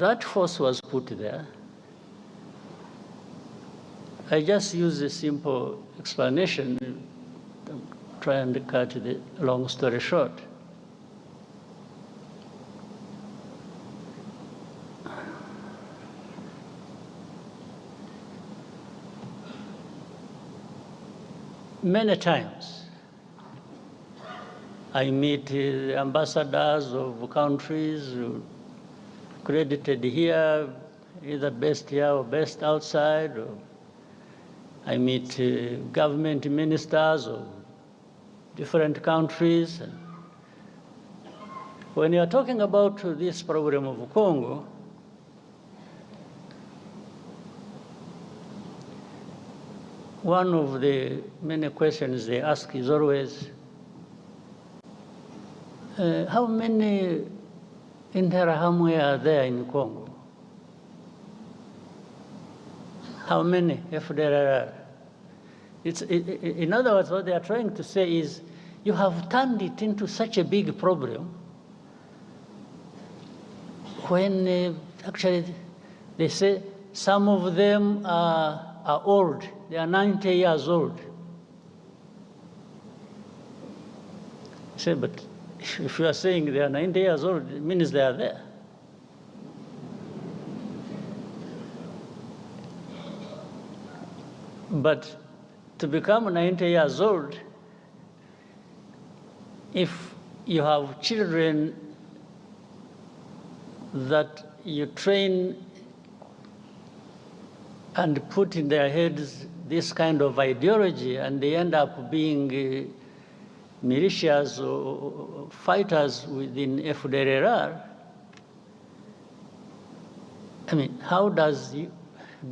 that force was put there. I just use a simple explanation to try and cut the long story short. Many times, I meet ambassadors of countries credited here, either based here or based outside. Or I meet government ministers of different countries. When you're talking about this problem of Congo, one of the many questions they ask is always, how many Interahamwe are there in Congo? How many FDLR? In other words, what they are trying to say is, you have turned it into such a big problem when actually they say some of them are old. They are 90 years old. Say, but if you are saying they are 90 years old, it means they are there. But to become 90 years old, if you have children that you train and put in their heads this kind of ideology, and they end up being militias or fighters within FDLR, I mean, how does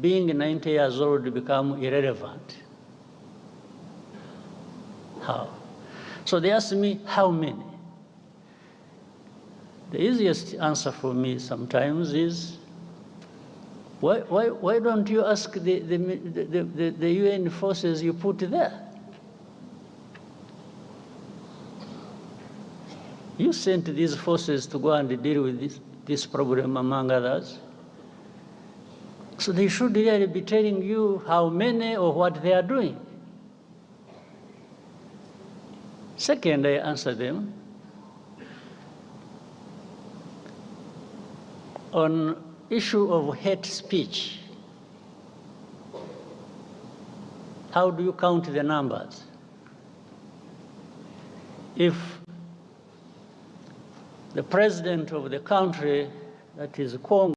being 90 years old become irrelevant? How? So they ask me, how many? The easiest answer for me sometimes is, why don't you ask the UN forces you put there? You sent these forces to go and deal with this problem, among others. So they should really be telling you how many or what they are doing. Second, I answer them on issue of hate speech. How do you count the numbers? If the president of the country, that is Congo,